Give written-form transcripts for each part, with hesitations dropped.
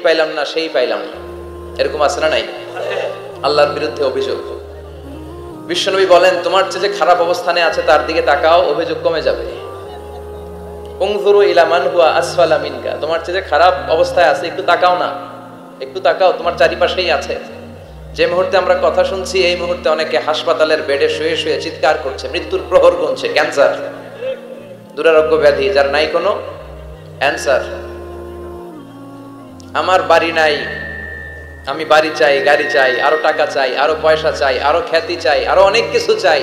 পাইলাম না, সেই পাইলাম না, এরকম আছে না নাই? আল্লাহর বিরুদ্ধে অভিযোগ। বিশ্বনবী বলেন, তোমার চেয়ে যে খারাপ অবস্থানে আছে তার দিকে তাকাও, অভিযোগ কমে যাবে। উনজুরু ইলা মান হুয়া আসফালা মিনকা, তোমার চেয়ে যে খারাপ অবস্থায় আছে একটু তাকাও না, একটু তাকাও, তোমার চারিপাশেই আছে। যে মুহূর্তে আমরা কথা শুনছি এই মুহূর্তে অনেকে হাসপাতালের বেডে শুয়ে শুয়ে চিৎকার করছে, মৃত্যুর প্রহর গুনছে। ক্যান্সার, দুরারোগ্য ব্যাধি যার নাই কোনো অ্যান্সার। আমার বাড়ি নাই, আমি বাড়ি চাই, গাড়ি চাই, আরো টাকা চাই, আরো পয়সা চাই, আরো খ্যাতি চাই, আরো অনেক কিছু চাই।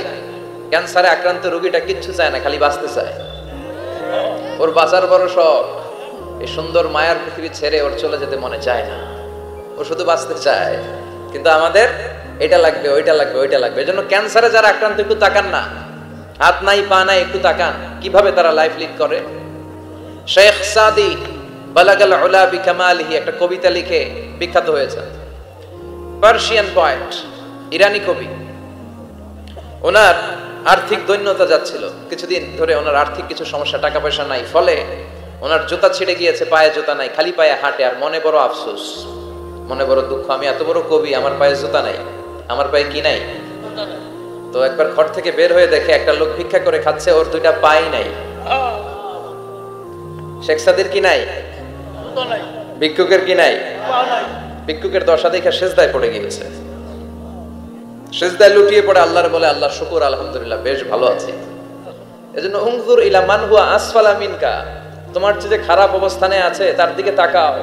ক্যান্সারে আক্রান্ত রোগীটা কিচ্ছু চায় না, খালি বাঁচতে চায়। ওর বাঁচার বড় শখ, এই সুন্দর মায়ার পৃথিবী ছেড়ে ওর চলে যেতে মনে চায় না, ও শুধু বাঁচতে চায়। কিন্তু আমাদের এটা লাগবে, ওইটা লাগবে, ওইটা লাগবে। এজন্য ক্যান্সারে যারা আক্রান্ত একটু তাকান না, হাত নাই পা নাই, একটু তাকান কিভাবে তারা লাইফ লিড করে। শেখ সাদি বালাগাল উলা বিকামালিহি একটা কবিতা লিখে বিখ্যাত হয়েছে। পার্সিয়ান পয়েট, ইরানি কবি। ওনার আর্থিক দৈন্যতা যাচ্ছিল, কিছুদিন ধরে ওনার আর্থিক কিছু সমস্যা, টাকা পয়সা নাই, ফলে ওনার জুতা ছিঁড়ে গিয়েছে, পায়ে জুতা নাই, খালি পায়ে হাঁটে। আর মনে বড় আফসোস, মনে বড় দুঃখ, আমি এত বড় কবি, আমার পায়ে জুতা নাই, আমার পায়ে কি নাই। তো একবার ঘর থেকে বের হয়ে দেখে একটা লোক ভিক্ষা করে খাচ্ছে, ওর দুইটা পাই নাই। শেখ সাদির কি নাই? ভিক্ষুকের কি নাই? ভিক্ষুকের দশা দেখে সেজদায় পড়ে গিয়েছে, সেজদায় লুটিয়ে পড়ে আল্লাহর বলে, আল্লাহ শুকর, আলহামদুলিল্লাহ বেশ ভালো আছি। এজন্য উনজুর ইলা মান হুয়া আসফালা মিনকা, তোমার চেয়ে যে খারাপ অবস্থানে আছে তার দিকে তাকাও।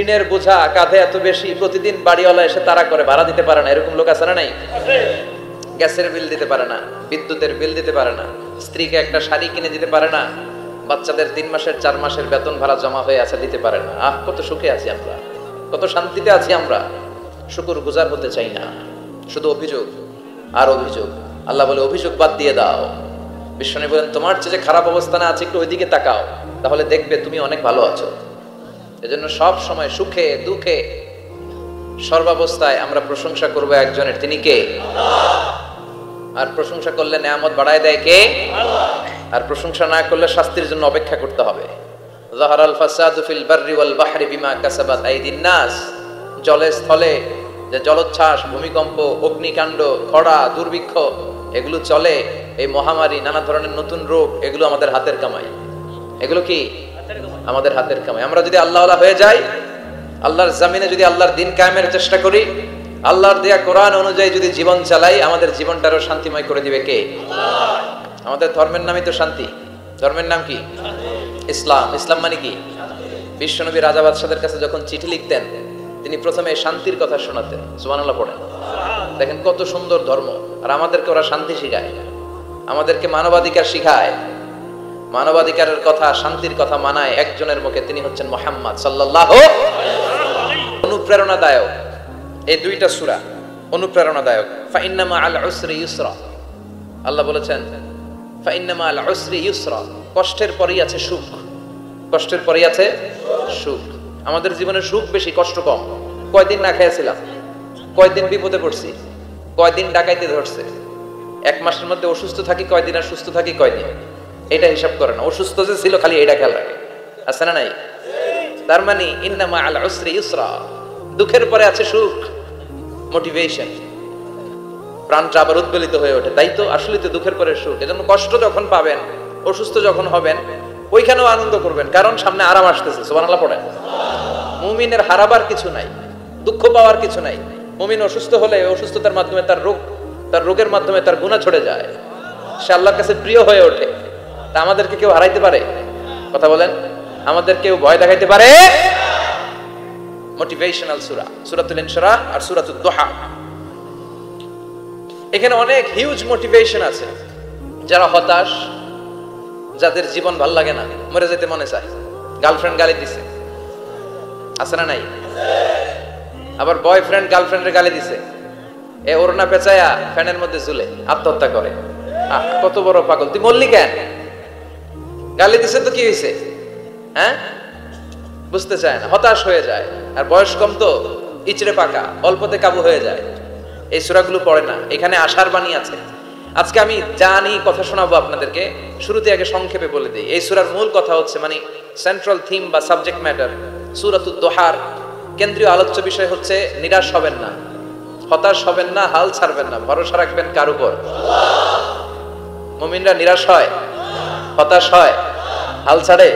ঋণের বোঝা কাঁধে এত বেশি, প্রতিদিন বাড়িওয়ালা এসে তাড়া করে, ভাড়া দিতে পারে না, এরকম লোক আছে না নাই? গ্যাসের বিল দিতে পারে না, বিদ্যুতের বিল দিতে পারে না, স্ত্রীকে একটা শাড়ি কিনে দিতে পারে না, বাচ্চাদের 3 মাসের 4 মাসের বেতন ভাড়া জমা হয়ে আছে, দিতে পারে না। কত সুখে আছি আমরা, কত শান্তিতে আছি আমরা, শুকর গুজার হতে চাই না, শুধু অভিযোগ আর অভিযোগ। আল্লাহ বলে অভিযোগ বাদ দিয়ে দাও। বিশ্বনবী বলেন, তোমার চেয়ে যে খারাপ অবস্থানে আছে একটু ওইদিকে তাকাও, তাহলে দেখবে তুমি অনেক ভালো আছো। এজন্য সব সময় সুখে দুঃখে সর্বাবস্থায় আমরা প্রশংসা করবো একজনের, তিনি কে? আর প্রশংসা করলে নেয়ামত বাড়ায় দেয় কে? আর প্রশংসা না করলে শাস্তির জন্য অপেক্ষা করতে হবে। যাহারাল ফাসাদু ফিল বাররি ওয়াল বাহরি বিমা কাসাবাত আইদিন নাস, জলে স্থলে যে জলোচ্ছ্বাস, ভূমিকম্প, অগ্নিকাণ্ড, খরা, দুর্ভিক্ষ এগুলো চলে, এই মহামারী, নানা ধরনের নতুন রোগ, এগুলো আমাদের হাতের কামাই। এগুলো কি আমাদের হাতের কামাই। আমরা যদি আল্লাহওয়ালা হয়ে যাই, আল্লাহর জমিনে যদি আল্লাহর দিন কায়েমের চেষ্টা করি, আল্লাহর দেয়া কোরআন অনুযায়ী যদি জীবন চালাই, আমাদের জীবনটারও শান্তিময় করে দিবে কে? আমাদের ধর্মের নামই তো শান্তি। ধর্মের নাম কি? ইসলাম। ইসলাম মানে কি? বিশ্বনবী রাজা বাদশাদের কাছে যখন চিঠি লিখতেন, তিনি প্রথমে শান্তির কথা শোনাতেন। সুবহানাল্লাহ পড়েন। দেখেন কত সুন্দর ধর্ম। আর আমাদেরকে ওরা শান্তি শিখায়, আমাদেরকে মানবাধিকার শিখায়, মানবাধিকারের কথা, শান্তির কথা মানায় একজনের মুখে, তিনি হচ্ছেন মুহাম্মদ সাল্লাল্লাহু আলাইহি। অনুপ্রেরণাদায়ক এই দুইটা সূরা, অনুপ্রেরণাদায়ক। ফাইন্না মাআল উসরি ইউসরা, আল্লাহ বলেছেন ফাইন্না মাআল উসরি ইউসরা, কষ্টের পরেই আছে সুখ, কষ্টের পরেই আছে সুখ। আমাদের জীবনে সুখ বেশি, কষ্ট কম। কয়দিন না খেয়েছিলাম, কয়দিন বিপদে পড়ছি, কয়দিন ডাকাইতে ধরছে, 1 মাসের মধ্যে অসুস্থ থাকি কয়দিন, আর সুস্থ থাকি কয়দিন, এটা হিসাব করে না। অসুস্থ যে ছিল খালি এটা খেয়াল রাখে, আছে না নাই? তার মানে ইন্না মাআল উসরি ইউসরা, দুঃখের পরে আছে সুখ, মোটিভেশন, প্রাণটা আবার উদ্বেলিত হয়ে ওঠে। তাই তো আসলে তো দুঃখের পরে সুখ। এজন্য কষ্ট যখন পাবেন, অসুস্থ যখন হবেন, ওইখানেও আনন্দ করবেন, কারণ সামনে আরাম আসতেছে। সুবহানাল্লাহ পড়েন। মুমিনের হারাবার কিছু নাই, দুঃখ পাওয়ার কিছু নাই। মুমিন অসুস্থ হলে অসুস্থতার মাধ্যমে তার রোগের মাধ্যমে তার গুনাহ ছড়ে যায়, সে আল্লাহর কাছে প্রিয় হয়ে ওঠে। তা আমাদেরকে কেউ হারাইতে পারে? কথা বলেন, আমাদের কেউ ভয় দেখাইতে পারে? মোটিভেশনাল সূরা, সূরাতুল ইনশিরাহ আর সূরাতুদ দুহা, এখানে অনেক হিউজ মোটিভেশন আছে। যারা হতাশ, যাদের জীবন ভাল লাগে না, মরে যেতে মনে চায়, গার্লফ্রেন্ড গালি দিছে, আছে না নাই? আবার বয়ফ্রেন্ড গার্লফ্রেন্ডের গালি দিছে, এ ওড়না পেঁচায়া ফ্যানের মধ্যে ঝুলে আত্মহত্যা করে। কত বড় পাগল, তুই মরলি কেন? গালি দিছে তো কি হয়েছে? হ্যাঁ, বুঝতে চায় না, হতাশ হয়ে যায়। আর বয়স কম তো, ইচড়ে পাকা, অল্পতে কাবু হয়ে যায়। এই সূরাগুলো পড়ে না, এখানে আশার বাণী আছে। আজকে আমি জানি কথা শোনাবো আপনাদেরকে, শুরুতে আগে সংক্ষেপে বলে দিই। এই সূরার মূল কথা হচ্ছে, মানে সেন্ট্রাল থিম বা সাবজেক্ট ম্যাটার, সূরাতুদ দুহার কেন্দ্রীয় আলোচ্য বিষয় হচ্ছে নিরাশ হবেন না, হতাশ হবেন না, হাল ছাড়বেন না, ভরসা রাখবেন কার উপর? মুমিনরা নিরাশ হয়, হতাশ হয়, হাল ছাড়ে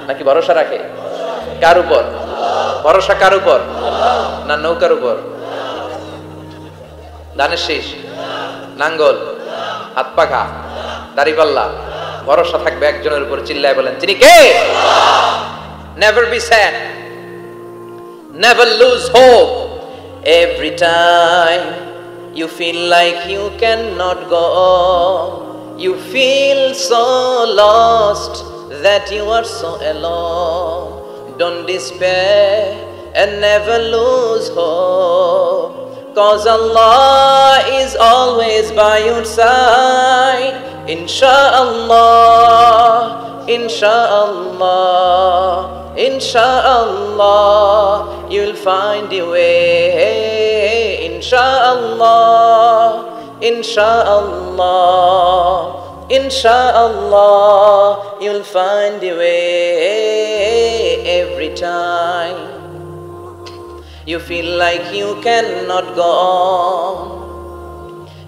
নাকি ভরসা রাখে? কার উপর ভরসা? কার উপর? না নৌকার উপর? ধানের শীষ, নাঙ্গল, হাত পাখা, দাড়িপাল্লা, ভরসা থাকবে একজনের উপর। চিল্লায় বলেন তিনি কে? Never be sad, never lose hope. Every time you feel like you cannot go on, you feel so lost that you are so alone. Don't despair and never lose hope, 'cause Allah is always by your side. Insha'Allah, Insha'Allah, Insha'Allah, you'll find your way. Insha'Allah, Insha'Allah, Insha'Allah, you'll find your way. Every time you feel like you cannot go on,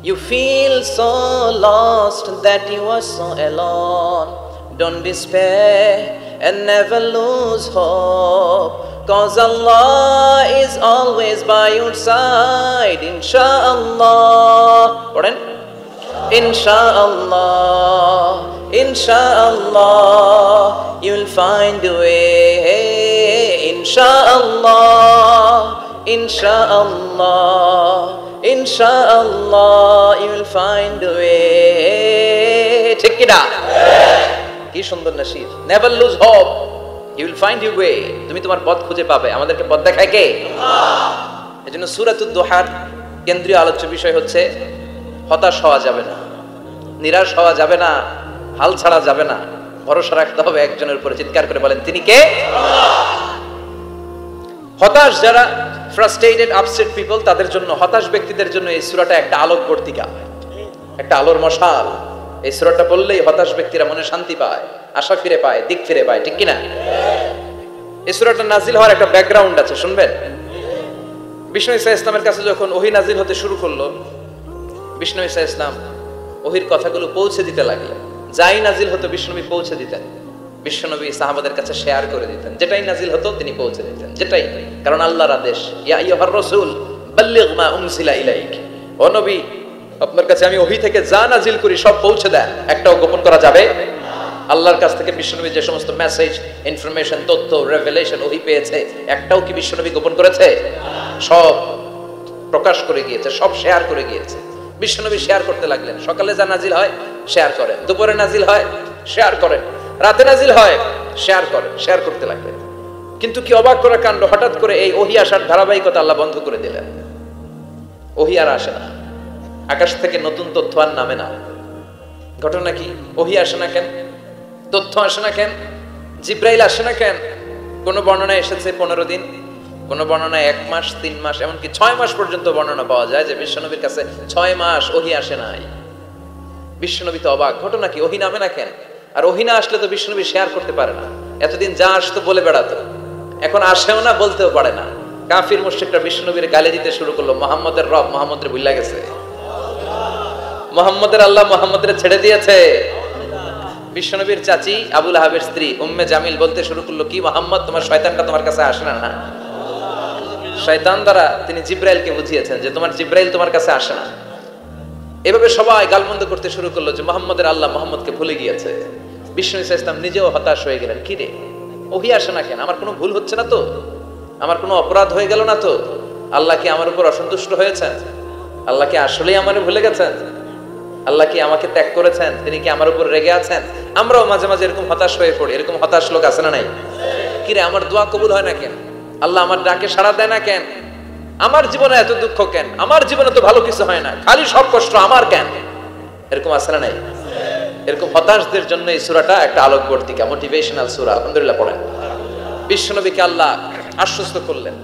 you feel so lost that you are so alone. Don't despair and never lose hope, 'cause Allah is always by your side. Insha'Allah, Insha'Allah, Insha'Allah, you'll find a way. Insha'Allah, Insha'Allah, Insha'Allah, you'll find a way. ঠিক কি না? কি সুন্দর nasheed. Never lose hope, you will find your way. তুমি তোমার পথ খুঁজে পাবে। আমাদেরকে পথ দেখায় কে? আল্লাহ। এজন্য সূরাতুদ দুহার কেন্দ্রীয় আলোচ্য বিষয় হচ্ছে হতাশ হওয়া যাবে না, নিরাশ হওয়া যাবে না, হাল ছাড়া যাবে না, ভরসা রাখতে হবে একজনের উপরে। চিৎকার করে বলেন তিনি কে? হতাশ যারা, ফ্রাস্ট্রেটেড আপসেট পিপল, তাদের জন্য, হতাশ ব্যক্তিদের জন্য এই সূরাটা একটা আলোক বর্তিকা, একটা আলোর মশাল। এই সূরাটা পড়লেই হতাশ ব্যক্তিরা মনে শান্তি পায়, আশা ফিরে পায়, দিক ফিরে পায়। ঠিক কিনা? এই সূরাটা নাজিল হওয়ার একটা ব্যাকগ্রাউন্ড আছে, শুনবেন। বিষ্ণু ঈসা ইসলামের কাছে যখন ওহী নাজিল হতে শুরু করলো, বিষ্ণু ঈসা ইসলাম ওহীর কথাগুলো পৌঁছে দিতে লাগলেন। যাই নাজিল হতো বিষ্ণুনবী পৌঁছে দিতেন, বিশ্বনবী সাহাবাদের কাছে শেয়ার করে দিতেন। যেটাই নাজিল হতো তিনি পৌঁছে দিতেন, যেটাই, কারণ আল্লাহর আদেশ, ইয়া আইয়ুহার রাসূল বাল্লিগ মা উনজিলা ইলাইক, ও নবী আপনার কাছে আমি ওহী থেকে যা নাজিল করি সব পৌঁছে দেন, একটাও গোপন করা যাবে। আল্লাহর কাছ থেকে বিশ্বনবী যে সমস্ত মেসেজ, ইনফরমেশন, তথ্য, রেভেলেশন ওহী পেয়েছে, একটাও কি বিশ্বনবী গোপন করেছে? সব প্রকাশ করে গিয়েছে, সব শেয়ার করে গিয়েছে। বিশ্বনবী শেয়ার করতে লাগলেন। সকালে যা নাজিল হয় শেয়ার করেন, দুপুরে নাজিল হয় শেয়ার করেন, রাতে নাজিল হয় শেয়ার করেন, শেয়ার করতে লাগলেন। কিন্তু কি অবাক করা কাণ্ড, হঠাৎ করে এই ওহী আসার ধারাবাহিকতা আল্লাহ বন্ধ করে দিলেন। ওহী আর আসে না, আকাশ থেকে নতুন তথ্য আর নামে না। ঘটনা কি? ওহী আসে না কেন? তথ্য আসে না কেন? জিব্রাইল আসে না কেন? কোন বর্ণনায় এসেছে 15 দিন, কোন বর্ণনায় 1 মাস, 3 মাস, এমনকি 6 মাস পর্যন্ত বর্ণনা পাওয়া যায় যে বিশ্বনবীর কাছে 6 মাস ওহী আসে নাই। বিশ্বনবী তো অবাক, ঘটনা কি? ওহী নামে না কেন? আর ওহী না আসলে তো বিশ্বনবী শেয়ার করতে পারে না। এতদিন যা আসতো বলে বেড়াতো, এখন আসেও না, বলতেও পারে না। কাফির মুশরিকরা বিশ্বনবীর গালি দিতে শুরু করলো, মুহাম্মদের রব মুহাম্মদরে ভুলে গেছে, মুহাম্মদের আল্লাহ মুহাম্মদরে ছেড়ে দিয়েছে। বিশ্বনবীর চাচি আবু লাহাবের স্ত্রী উম্মে জামিল বলতে শুরু করলো, কি মুহাম্মদ, তোমার শয়তানটা তোমার কাছে আসে না? না, শয়তান দ্বারা তিনি জিব্রাইলকে বুঝিয়েছেন যে তোমার জিব্রাইল তোমার কাছে আসে না। এভাবে সবাই গালমন্দ করতে শুরু করলো যে মুহাম্মদের আল্লাহ মুহাম্মদকে ভুলে গিয়েছে। বিষ্ণু ঈসা ইসলাম নিজেও হতাশ হয়ে গেলেন। কি রে, ওহী আসে না কেন? আমার কোনো ভুল হচ্ছে না তো? আমার কোনো অপরাধ হয়ে গেল না তো? আল্লাহ কি আমার উপর অসন্তুষ্ট হয়েছেন? আল্লাহ কি আসলেই আমারে ভুলে গেছেন? আল্লাহ কি আমাকে ত্যাগ করেছেন? তিনি কি আমার উপর রেগে আছেন? আমরাও মাঝে মাঝে এরকম হতাশ হয়ে পড়ি। এরকম হতাশ লোক আছে না নাই? কি রে, আমার দোয়া কবুল হয় না কেন? আল্লাহ আমার ডাকে সাড়া দেয় না কেন? আমার জীবনে এত দুঃখ কেন? আমার জীবনে তো ভালো কিছু হয় না, খালি সব কষ্ট আমার কেন? এরকম আছে না নাই? এরকম হতাশদের জন্য এই সূরাটা একটা আলোকবর্তিকা, মোটিভেশনাল সূরা। আলহামদুলিল্লাহ পড়েন। বিশ্বনবীকে আল্লাহ আশ্বস্ত করলেন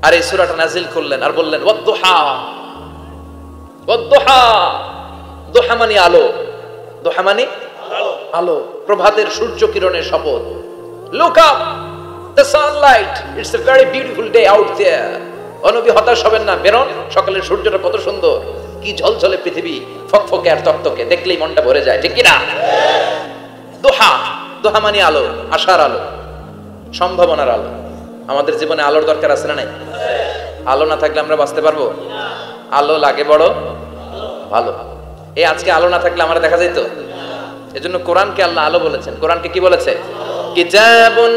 আর এই সূরাটা নাজিল করলেন আর বললেন ওয়াদ-দুহা, ওয়াদ-দুহা। দুহা মানে আলো, দুহা মানে আলো, প্রভাতের সূর্য কিরণের শপথ। Look up, The sunlight, it's a very beautiful day out there. ও নবী হতাশ হবেন না, বেরোন, সকালের সূর্যটা কত সুন্দর, কি ঝলঝলে পৃথিবী, ফকফকে আর তকতকে, দেখলেই মনটা ভরে যায়, ঠিক কি না? দোহা, দোহা মানে আলো, আশার আলো, সম্ভাবনার আলো। আমাদের জীবনে আলোর দরকার আছে না নাই? আলো না থাকলে আমরা বাঁচতে পারবো? আলো লাগে বড় ভালো। এই আজকে আলো না থাকলে আমরা দেখা যেত? এজন্য কোরআনকে আল্লাহ আলো বলেছেন। কোরআনকে কি বলেছে? কিতাবুন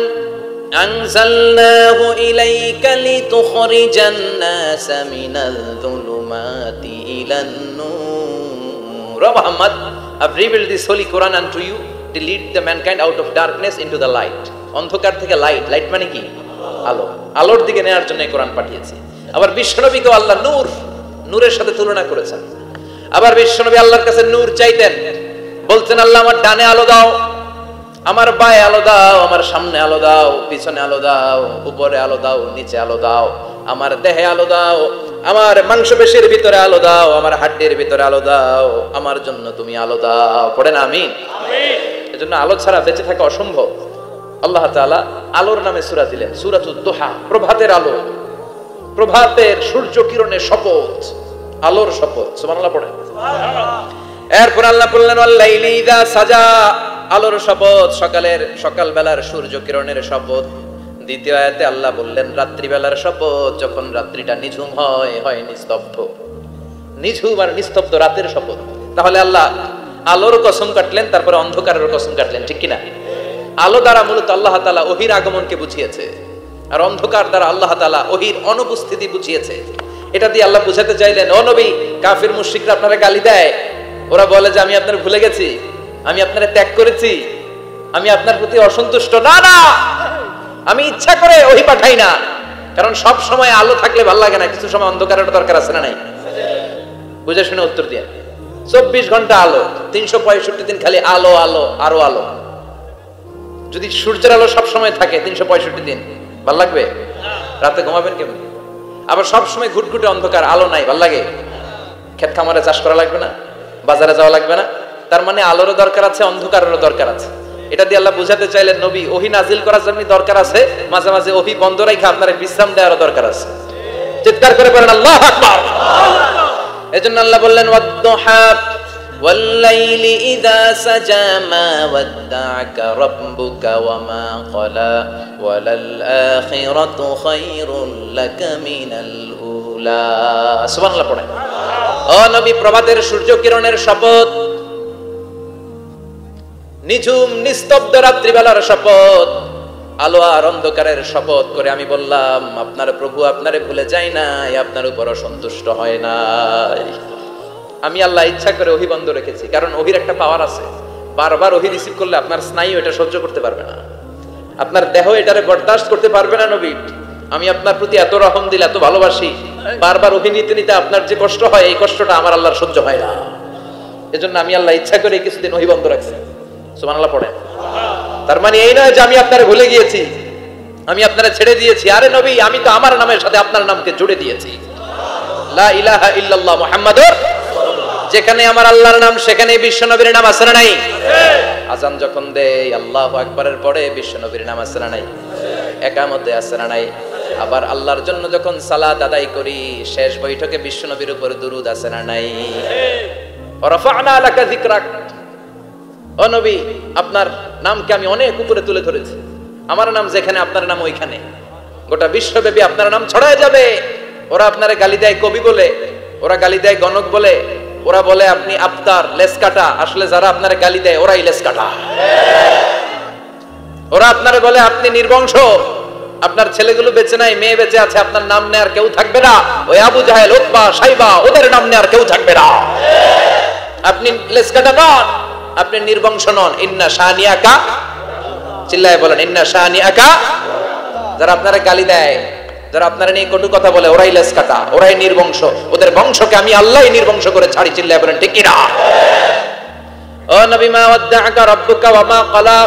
আনজালনাহু ইলাইকা লিতুখরিজান নাসা মিনাল যুলুমাতি ইলান নূর। Muhammad, I've revealed this holy Quran unto you to lead the mankind out of darkness into the light. অন্ধকার থেকে লাইট, লাইট মানে কি? আলো। আলোর দিকে নেয়ার জন্য এই কোরআন পাঠিয়েছি। আবার বিশ্বনবীকে আল্লাহ নূর, নূরের সাথে তুলনা করেছেন। আবার বিশ্বনবী আল্লাহর কাছে নূর চাইতেন, বলতেন আল্লাহ আমার ডানে আলো দাও, আমার বায়ে আলো দাও, আমার সামনে আলো দাও, পিছনে আলো দাও, উপরে আলো দাও, নিচে আলো দাও, আমার দেহে আলো দাও, আমার মাংসপেশির ভিতরে আলো দাও, আমার হাড্ডির ভিতরে আলো দাও, আমার জন্য তুমি আলো দাও। পড়েন আমিন। এজন্য আলো ছাড়া বেঁচে থাকা অসম্ভব। আল্লাহ তাআলা আলোর নামে সূরা দিলেন, সূরাতুদ দুহা, প্রভাতের আলো, প্রভাতের সূর্য কিরণের শপথ, আলোর শপথ। সুবহানাল্লাহ পড়েন। এরপর আল্লাহ বললেন ওয়াল্লাইলি ইযা সাজা, আলোর শপথ, সকাল বেলার সূর্য কিরণের শপথ। দ্বিতীয় আয়াতে আল্লাহ বললেন রাত্রি বেলার শপথ, যখন রাত্রিটা নিঝুম হয় নিস্তব্ধ, নিঝুম আর নিস্তব্ধ রাতের শপথ। তাহলে আল্লাহ আলোর কসম কাটলেন, তারপরে অন্ধকারের কসম কাটলেন, ঠিক কিনা? আলো দ্বারা মূলত আল্লাহ তাআলা ওহীর আগমনকে বুঝিয়েছে, আর অন্ধকার দ্বারা আল্লাহ তাআলা ওহীর অনুপস্থিতি বুঝিয়েছে। এটা দিয়ে আল্লাহ বুঝাতে চাইলেন, ও নবী, কাফির মুশরিকরা আপনারা গালি দেয়, ওরা বলে যে আমি আপনার ভুলে গেছি, আমি আপনারে ত্যাগ করেছি, আমি আপনার প্রতি অসন্তুষ্ট। না না, আমি ইচ্ছা করে ওহী পাঠাই না, কারণ সব সময় আলো থাকলে ভালো লাগে না, কিছু সময় অন্ধকারের দরকার আছে না নাই? বুঝে শুনে উত্তর দিয়ে। 24 ঘন্টা আলো, 365 দিন খালি আলো আলো আরো আলো। যদি সূর্যের আলো সব সময় থাকে 365 দিন, ভালো লাগবে? রাতে ঘুমাবেন কেমন? আবার সব সময় ঘুটঘুটে অন্ধকার, আলো নাই, ভালো লাগে? ক্ষেত খামারে চাষ করা লাগবে না, বাজারে যাওয়া লাগবে না। তার মানে আলোরও দরকার আছে, অন্ধকারেরও দরকার আছে। এটা দিয়ে আল্লাহ বুঝাতে চাইলেন নবী ওহী নাজিল করার জন্য দরকার আছে, মাঝে মাঝে ওহী বন্ধ রাখা আপনার বিশ্রাম দেওয়ারও দরকার আছে। চিৎকার করে বলেন আল্লাহু আকবার। এজন্য আল্লাহ বললেন ওয়াদ-দুহা ওয়াল-লাইলি ইযা সাজা মা ওয়াদ্দা'আকা রাব্বুকা ওয়া মা ক্বালা ওয়ালাল আখিরাতু খায়রুল লাকা মিনাল উলা। সুবহানাল্লাহ পড়েন। ও নবী, প্রভাতের সূর্য কিরণের শপথ, নিঝুম নিস্তব্ধ রাত্রিবেলার শপথ, আলো আর অন্ধকারের শপথ করে আমি বললাম আপনার প্রভু আপনারে ভুলে যায় নাই, আপনার উপর অসন্তুষ্ট হয় নাই। আমি আল্লাহ ইচ্ছা করে ওহী বন্ধ রেখেছি, কারণ ওহীর একটা পাওয়ার আছে, বারবার ওহী রিসিভ করলে আপনার স্নায়ু এটা সহ্য করতে পারবে না, আপনার দেহ এটারে বরদাস্ত করতে পারবে না। নবী, আমি আপনার প্রতি এত রহম দিল, এত ভালোবাসি, বারবার ওহী নিতে নিতে আপনার যে কষ্ট হয়, এই কষ্টটা আমার আল্লাহর সহ্য হয় না। এজন্য আমি আল্লাহ ইচ্ছা করে কিছুদিন ওহী বন্ধ রাখছি। সুবহানাল্লাহ পড়েন। তার মানে এই নয় যে আমি আপনারে ভুলে গিয়েছি, আমি আপনারে ছেড়ে দিয়েছি। আরে নবী, আমি তো আমার নামের সাথে আপনার নামকে জুড়ে দিয়েছি। লা ইলাহা ইল্লাল্লাহ মুহাম্মাদুর, যেখানে আমার আল্লাহর নাম সেখানে বিশ্বনবীর নাম আছে না নাই? আযান যখন দেই আল্লাহু আকবারের পরে বিশ্বনবীর নাম আছে না নাই? একামতে আছে না নাই? আবার আল্লাহর জন্য যখন সালাত আদায় করি শেষ বৈঠকে বিশ্বনবীর উপর দুরূদ আছে না নাই? রাফা'না লাকা যিকরাক, ও নবী, আপনার নামকে আমি অনেক উপরে তুলে ধরেছি, আমার নাম যেখানে আপনার নাম ওইখানে, গোটা বিশ্বব্যাপী আপনার নাম ছড়ায় যাবে। ওরা আপনারে গালি দেয় কবি বলে, ওরা গালি দেয় গণক বলে, ওরা বলে আপনি আফতার, লেস কাটা। আসলে যারা আপনারে গালি দেয় ওরাই লেস কাটা। ওরা আপনারে বলে আপনি নির্বংশ, আপনার ছেলেগুলো বেঁচে নাই, মেয়ে বেঁচে আছে, আপনার নাম নেয়ার কেউ থাকবে না। ওই আবু জাহেল, উতবা, সাইবা, ওদের নাম নেয়ার কেউ থাকবে না। আপনি লেস কাটা নন, আপনি নির্বংশ নন। ইন্না শানিয়াকা, চিল্লায় বলেন ইন্না শানিয়াকা। যারা আপনারা গালি দেয়, যারা আপনারা নিয়ে কটু কথা বলে, ওরাই লেস কাটা, ওরাই নির্বংশ। ওদের বংশকে আমি আল্লাহই নির্বংশ করে ছাড়ি। চিল্লায় বলেন ঠিক কি না? ও নবী, মা ওয়াদ্দা'আকা রাব্বুকা ওয়া মা ক্বালা,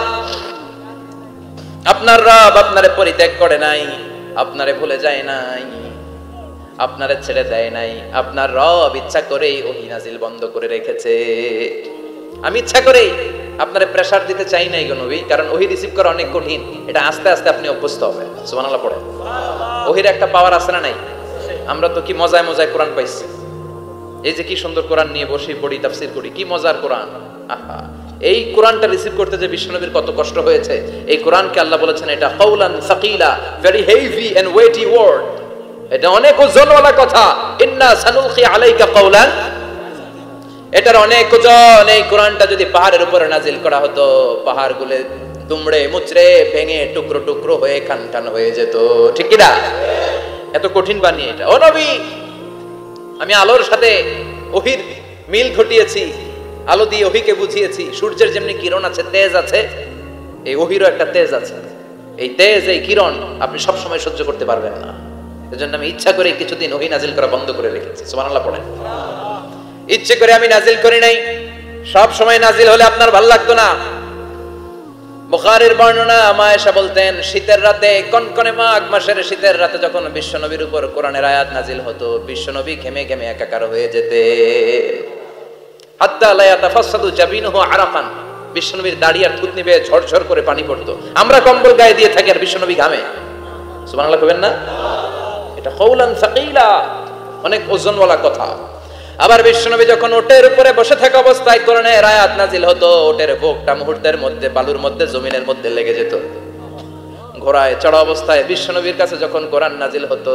আপনার রব আপনারে পরিত্যাগ করে নাই, আপনারে ভুলে যায় নাই, আপনারে ছেড়ে দেয় নাই। আপনার রব ইচ্ছা করেই ওহী নাজিল বন্ধ করে রেখেছে। আমি ইচ্ছা করেই আপনারে প্রেসার দিতে চাই নাই গো নবী, কারণ ওহি রিসিভ করা অনেক কঠিন, এটা আস্তে আস্তে আপনি অভ্যস্ত হবেন। সুবহানাল্লাহ পড়ে। ওহির একটা পাওয়ার আছে না নাই? আমরা তো কি মজায় মজায় কোরআন পাইছি, এই যে কি সুন্দর কোরআন নিয়ে বসে পড়ি, তাফসীর করি, কি মজার কোরআন। আহা, এই কোরআনটা রিসিভ করতে যে বিশ্বনবীর কত কষ্ট হয়েছে। এই কোরআনকে আল্লাহ বলেছেন এটা কাওলান সাকিলা, very heavy and weighty word, এটা অনেক ওজনওয়ালা কথা। ইন্না সানুলকি আলাইকা কাওলান, এটার অনেক ওজন। এই কোরআনটা যদি পাহাড়ের উপরে নাজিল করা হতো, পাহাড়গুলো দুমড়ে মুচড়ে ভেঙে টুকরো টুকরো হয়ে খান খান হয়ে যেত, ঠিক কি না? এত কঠিন বানিয়ে এটা। ও নবী, আমি আলোর সাথে ওহির মিল ঘটিয়েছি, আলো দিয়ে ওহিকে বুঝিয়েছি। সূর্যের যেমনি কিরণ আছে, তেজ আছে, এই ওহিরও একটা তেজ আছে। এই তেজ, এই কিরণ আপনি সব সময় সহ্য করতে পারবেন না। এজন্য আমি ইচ্ছা করে কিছুদিন ওহি নাজিল করা বন্ধ করে রেখেছি। সুবহানাল্লাহ পড়েন। ইচ্ছে করে আমি নাজিল করি নাই, সব সময় নাজিল হলে আপনার ভালো লাগতো না। বুখারীর বর্ণনা, আয়েশা বলতেন শীতের রাতে, কনকনে মাঘ মাসের শীতের রাতে যখন বিশ্বনবীর উপর কোরআনের আয়াত নাজিল হতো, বিশ্বনবী ঘেমে ঘেমে একাকার হয়ে যেতে। হাত্তা লা ইয়াতাফাসসাদু জাবিনুহু আরাকান, বিশ্বনবীর দাড়ি আর থুতনি বেয়ে ঝরঝর করে পানি পড়তো। আমরা কম্বল গায়ে দিয়ে থাকি আর বিশ্বনবী ঘামে। সুবহানাল্লাহ কইবেন না? এটা কাওলান সাকিলা, অনেক ওজনওয়ালা কথা। আবার বিশ্বনবী যখন ওটের উপরে বসে থাকা অবস্থায় কোরআনের আয়াত নাজিল হতো, ওটের বুকটা মুহূর্তের মধ্যে বালুর মধ্যে, জমিনের মধ্যে লেগে যেত। ঘোড়ায় চড়া অবস্থায় বিশ্বনবীর কাছে যখন কোরআন নাজিল হতো,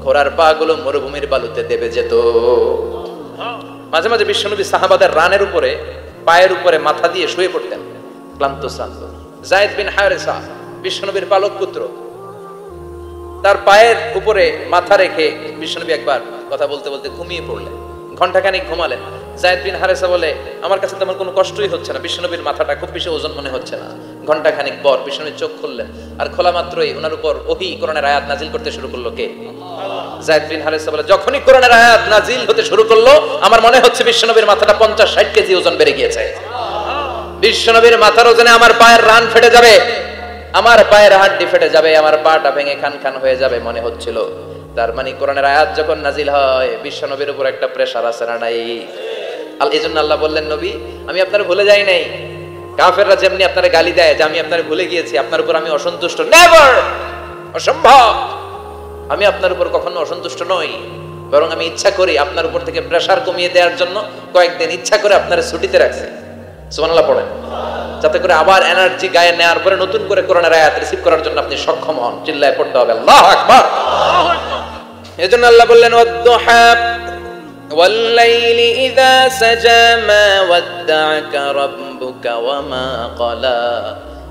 ঘোড়ার পা গুলো মরুভূমির বালুতে দেবে যেত। মাঝে মাঝে বিশ্বনবী সাহাবাদের রানের উপরে, পায়ের উপরে মাথা দিয়ে শুয়ে পড়তেন, ক্লান্ত শ্রান্ত। যায়েদ বিন হারেসা, বিশ্বনবীর পালক পুত্র, তার পায়ের উপরে মাথা রেখে বিশ্বনবী একবার কথা বলতে বলতে ঘুমিয়ে পড়লেন। ঘন্টাখানিক ঘুমালেন। যায়েদ বিন হারেসা বলে, আমার কাছে তেমন কোনো কষ্টই হচ্ছে না, বিশ্বনবীর মাথাটা খুব বেশি ওজন মনে হচ্ছে না। ঘন্টাখানিক পর বিশ্বনবী চোখ খুললেন, আর খোলা মাত্রই ওনার উপর ওহী কোরআনের আয়াত নাজিল করতে শুরু করলো। কে? যায়েদ বিন হারেসা বলে, যখনই কোরআনের আয়াত নাজিল হতে শুরু করলো, আমার মনে হচ্ছে বিশ্বনবীর মাথাটা 50-60 কেজি ওজন বেড়ে গিয়েছে। বিশ্বনবীর মাথার ওজনে আমার পায়ের রান ফেটে যাবে, আমার পায়ের হাড্ডি ফেটে যাবে, আমার পাটা ভেঙে খান খান হয়ে যাবে মনে হচ্ছিল। তার মানে কোরআনের আয়াত যখন নাজিল হয়, বিশ্বনবীর উপর একটা প্রেসার আছে না নাই? এজন্য আল্লাহ বললেন, নবী আমি আপনার ভুলে যাই নাই। কাফেররা যেমনি আপনারে গালি দেয় যে আমি আপনারে ভুলে গিয়েছি, আপনার উপর আমি অসন্তুষ্ট, নেভার, অসম্ভব। আমি আপনার উপর কখনো অসন্তুষ্ট নই, বরং আমি ইচ্ছা করি আপনার উপর থেকে প্রেসার কমিয়ে দেওয়ার জন্য কয়েকদিন ইচ্ছা করে আপনার ছুটিতে রাখছি। সুবহানাল্লাহ পড়েন, যাতে করে আবার এনার্জি গায়ে নেওয়ার পরে নতুন করে কোরআনের আয়াত রিসিভ করার জন্য আপনি সক্ষম হন। চিল্লায় পড়তে হবে আল্লাহু আকবার। এজন্য আল্লাহ বললেন, ওয়াদ-দুহা ওয়াল-লাইলি ইযা সাজা মা ওয়াদ্দা'আকা রাব্বুকা ওয়া মা ক্বালা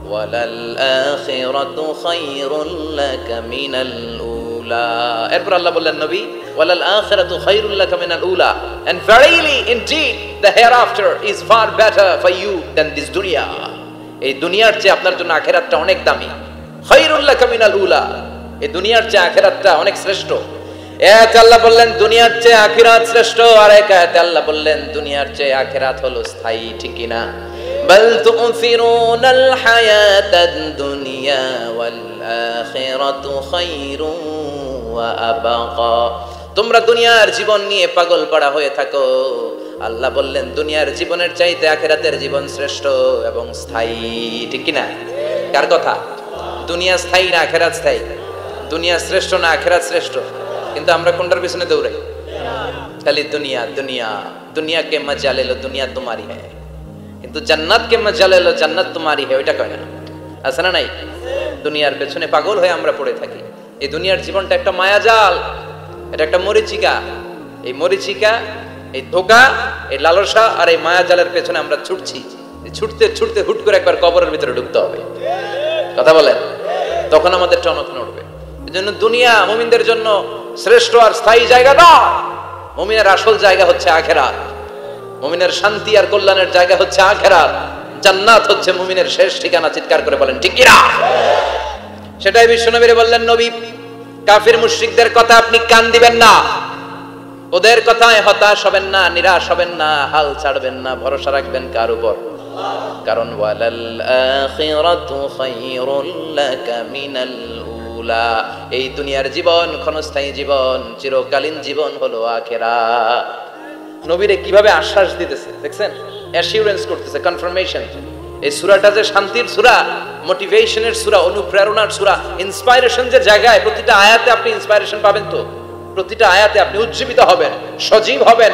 ওয়ালাল আখিরাতু খায়রুল লাকা মিনাল উলা। এরপর আল্লাহ বললেন, নবী ওয়ালাল আখিরাতু খায়রুল লাকা মিনাল উলা, and verily indeed the hereafter is far better for you than this dunya. এই দুনিয়ার চেয়ে আপনার জন্য আখিরাতটা অনেক দামি। খায়রুল লাকা মিনাল উলা, এই দুনিয়ার চেয়ে আখিরাতটা অনেক শ্রেষ্ঠ। এক আল্লাহ বললেন দুনিয়ার চেয়ে আখিরাত শ্রেষ্ঠ, আর এক আয়াতে আল্লাহ বললেন দুনিয়ার চেয়ে আখিরাত হলো স্থায়ী, ঠিক কি না? বাল তু'থিরুনাল হায়াতাদ দুনিয়া ওয়াল আখিরাতু খায়রুন ওয়া আবাকা। তোমরা দুনিয়ার জীবন নিয়ে পাগল পাড়া হয়ে থাকো, আল্লাহ বললেন দুনিয়ার জীবনের চাইতে আখিরাতের জীবন শ্রেষ্ঠ এবং স্থায়ী, ঠিক কি না? কার কথা? দুনিয়া স্থায়ী না আখিরাত স্থায়ী? দুনিয়া শ্রেষ্ঠ না আখিরাত শ্রেষ্ঠ? কিন্তু আমরা কোনটার পিছনে দৌড়াই? খালি দুনিয়া দুনিয়া। দুনিয়া কে মজা লে লো, দুনিয়া তোমারি হ্যায়, কিন্তু জান্নাত কে মজা লে লো, জান্নাত তোমারি হ্যায়, ওইটা কয় না? আছে না নাই? দুনিয়ার পেছনে পাগল হয়ে আমরা পড়ে থাকি। এই দুনিয়ার জীবনটা একটা মায়াজাল, এটা একটা মরিচিকা। এই মরিচিকা, এই ধোঁকা, এই লালসা আর এই মায়াজালের পেছনে আমরা ছুটছি। ছুটতে ছুটতে হুট করে একবার কবরের ভিতরে ঢুকতে হবে। কথা বলেন, তখন আমাদের টনক নড়বে। এজন্য দুনিয়া মুমিনদের জন্য শ্রেষ্ঠ আর স্থায়ী জায়গা নয়। মুমিনের আসল জায়গা হচ্ছে আখিরাত। মুমিনের শান্তি আর কল্যাণের জায়গা হচ্ছে আখিরাত। জান্নাত হচ্ছে মুমিনের শেষ ঠিকানা। চিৎকার করে বলেন ঠিক কি না? সেটাই বিশ্বনবী বললেন, নবী কাফির মুশরিকদের কথা আপনি কান দিবেন না, ওদের কথায় হতাশ হবেন না, নিরাশ হবেন না, হাল ছাড়বেন না, ভরসা রাখবেন কার উপর? কারণ ওয়ালাল আখিরাতু খায়রুল লাকা মিনাল উলা। এই দুনিয়ার জীবন ক্ষণস্থায়ী জীবন, চিরকালীন জীবন হলো আখিরাত। নবীরে কিভাবে আশ্বাস দিতেছে দেখছেন, অ্যাসিউরেন্স করতেছে, কনফার্মেশন। এই সূরাটা যে শান্তির সূরা, মোটিভেশনের সূরা, অনুপ্রেরণার সূরা, ইন্সপাইরেশন যে জায়গায়, প্রতিটা আয়াতে আপনি ইন্সপাইরেশন পাবেন, তো প্রতিটা আয়াতে আপনি উজ্জীবিত হবেন, সজীব হবেন।